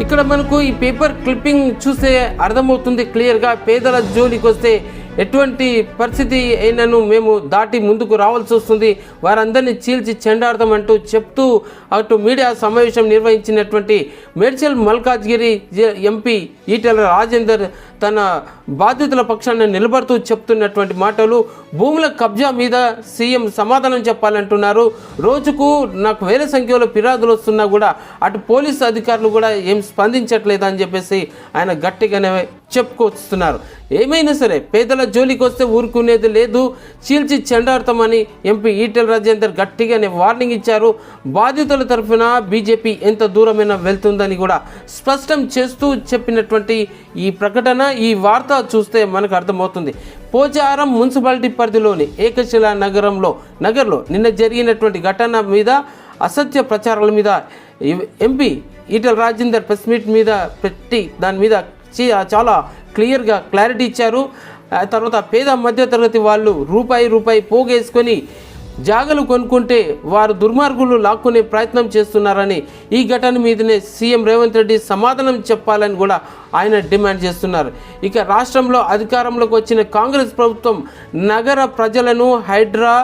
ఇక్కడ మనకు ఈ పేపర్ క్లిప్పింగ్ చూస్తే అర్థమవుతుంది క్లియర్గా. పేదల జోలికి వస్తే ఎటువంటి పరిస్థితి అయినను మేము దాటి ముందుకు రావాల్సి వస్తుంది, వారందరినీ చీల్చి చెండాడతాం అంటూ చెప్తూ అటు మీడియా సమావేశం నిర్వహించినటువంటి మేడ్చల్ మల్కాజ్గిరి ఎంపీ ఈటెల రాజేందర్ తన బాధితుల పక్షాన్ని నిలబడుతూ చెప్తున్నటువంటి మాటలు. భూముల కబ్జా మీద సీఎం సమాధానం చెప్పాలంటున్నారు. రోజుకు నాకు వేల సంఖ్యలో ఫిర్యాదులు వస్తున్నా కూడా అటు పోలీసు అధికారులు కూడా ఏం స్పందించట్లేదు అని చెప్పేసి ఆయన గట్టిగానే చెప్పుకొస్తున్నారు. ఏమైనా సరే పేదల జోలికి వస్తే ఊరుకునేది లేదు, చీల్చి చెండాడతామని ఎంపీ ఈటెల రాజేందర్ గట్టిగానే వార్నింగ్ ఇచ్చారు. బాధితుల తరఫున బీజేపీ ఎంత దూరమైనా వెళ్తుందని కూడా స్పష్టం చేస్తూ చెప్పినటువంటి ఈ ప్రకటన, ఈ వార్త చూస్తే మనకు అర్థమవుతుంది. పోచారం మున్సిపాలిటీ పరిధిలోని ఏకశిలా నగర్లో నిన్న జరిగినటువంటి ఘటన మీద, అసత్య ప్రచారాల మీద MP Etela Rajender press meet మీద పెట్టి దాని మీద చాలా క్లియర్గా క్లారిటీ ఇచ్చారు. ఆ తర్వాత పేద మధ్యతరగతి వాళ్ళు రూపాయి పోగేసుకొని జాగలు కొనుక్కుంటే వారు దుర్మార్గులు లాక్కునే ప్రయత్నం చేస్తున్నారని, ఈ ఘటన మీదనే సీఎం రేవంత్ రెడ్డి సమాధానం చెప్పాలని కూడా ఆయన డిమాండ్ చేస్తున్నారు. ఇక రాష్ట్రంలో అధికారంలోకి వచ్చిన కాంగ్రెస్ ప్రభుత్వం నగర ప్రజలను హైడ్రా,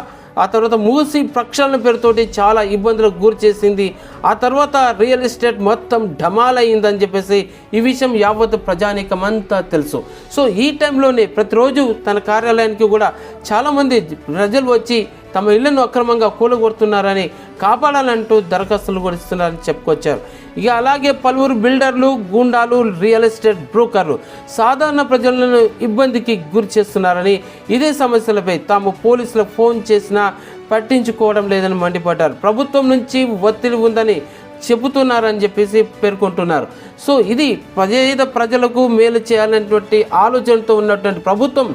ఆ తర్వాత మూసి ప్రక్షాళన పేరుతోటి చాలా ఇబ్బందులకు గురి చేసింది. ఆ తర్వాత రియల్ ఎస్టేట్ మొత్తం ఢమాలయ్యిందని చెప్పేసి ఈ విషయం యావత్ ప్రజానీకం అంతా తెలుసు. సో ఈ టైంలోనే ప్రతిరోజు తన కార్యాలయానికి కూడా చాలామంది ప్రజలు వచ్చి తమ ఇళ్లను అక్రమంగా కూలగొడుతున్నారని, కాపాడాలంటూ దరఖాస్తులు కూడా ఇస్తున్నారని చెప్పుకొచ్చారు. ఇక అలాగే పలువురు బిల్డర్లు, గూండాలు, రియల్ ఎస్టేట్ బ్రోకర్లు సాధారణ ప్రజలను ఇబ్బందికి గురి చేస్తున్నారని, ఇదే సమస్యలపై తాము పోలీసులకు ఫోన్ చేసినా పట్టించుకోవడం లేదని మండిపడ్డారు. ప్రభుత్వం నుంచి ఒత్తిడి ఉందని చెబుతున్నారని చెప్పేసి పేర్కొంటున్నారు. సో ఇది పేద ప్రజలకు మేలు చేయాలనేటువంటి ఆలోచనతో ఉన్నటువంటి ప్రభుత్వం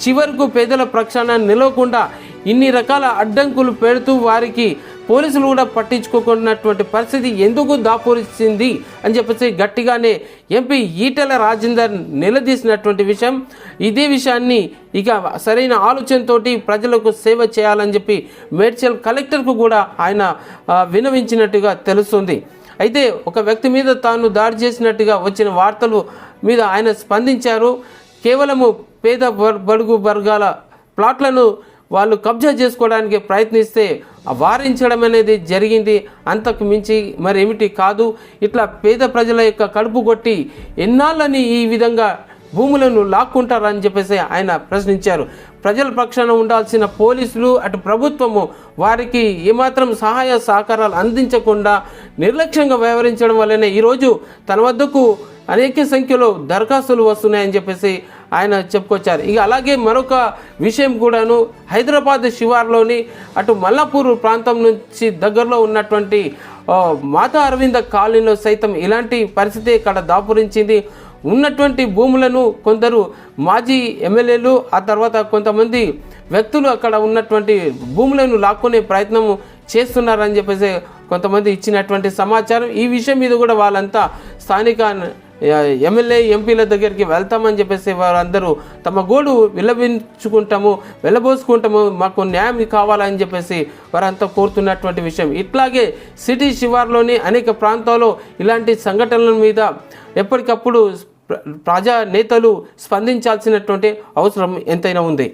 చివరకు పేదల పక్షాన నిలవకుండా ఇన్ని రకాల అడ్డంకులు పెడుతూ వారికి పోలీసులు కూడా పట్టించుకోకున్నటువంటి పరిస్థితి ఎందుకు దాపురిచింది అని చెప్పేసి గట్టిగానే ఎంపీ ఈటెల రాజేందర్ నిలదీసినటువంటి విషయం. ఇదే విషయాన్ని ఇక సరైన ఆలోచనతోటి ప్రజలకు సేవ చేయాలని చెప్పి మేడ్చల్ కలెక్టర్కు కూడా ఆయన విన్నవించినట్టుగా తెలుస్తుంది. అయితే ఒక వ్యక్తి మీద తాను దాడి చేసినట్టుగా వచ్చిన వార్తలు మీద ఆయన స్పందించారు. కేవలము పేద బడుగు వర్గాల ప్లాట్లను వాళ్ళు కబ్జా చేసుకోవడానికి ప్రయత్నిస్తే వారించడం అనేది జరిగింది, అంతకు మించి మరేమిటి కాదు. ఇట్లా పేద ప్రజల యొక్క కడుపు కొట్టి ఎన్నాళ్ళని ఈ విధంగా భూములను లాక్కుంటారని చెప్పేసి ఆయన ప్రశ్నించారు. ప్రజల పక్షాన ఉండాల్సిన పోలీసులు, అటు ప్రభుత్వము వారికి ఏమాత్రం సహాయ సహకారాలు అందించకుండా నిర్లక్ష్యంగా వ్యవహరించడం వల్లనే ఈరోజు తన వద్దకు అనేక సంఖ్యలో దరఖాస్తులు వస్తున్నాయని చెప్పేసి ఆయన చెప్పుకొచ్చారు. ఇక అలాగే మరొక విషయం కూడాను, హైదరాబాద్ శివార్లోని అటు మల్లాపూర్ ప్రాంతం నుంచి దగ్గరలో ఉన్నటువంటి మాతా అరవింద కాలనీలో సైతం ఇలాంటి పరిస్థితి ఇక్కడ దాపురించింది. ఉన్నటువంటి భూములను కొందరు మాజీ ఎమ్మెల్యేలు, ఆ తర్వాత కొంతమంది వ్యక్తులు అక్కడ ఉన్నటువంటి భూములను లాక్కునే ప్రయత్నం చేస్తున్నారని చెప్పేసి కొంతమంది ఇచ్చినటువంటి సమాచారం. ఈ విషయం మీద కూడా వాళ్ళంతా స్థానిక ఎమ్మెల్యే, ఎంపీల దగ్గరికి వెళ్తామని చెప్పేసి వారందరూ తమ గోడు వెళ్ళబోసుకుంటాము, మాకు న్యాయం కావాలని చెప్పేసి వారంతా కోరుతున్నటువంటి విషయం. ఇట్లాగే సిటీ శివార్లోని అనేక ప్రాంతాల్లో ఇలాంటి సంఘటనల మీద ఎప్పటికప్పుడు ప్రజా నేతలు స్పందించాల్సినటువంటి అవసరం ఎంతైనా ఉంది.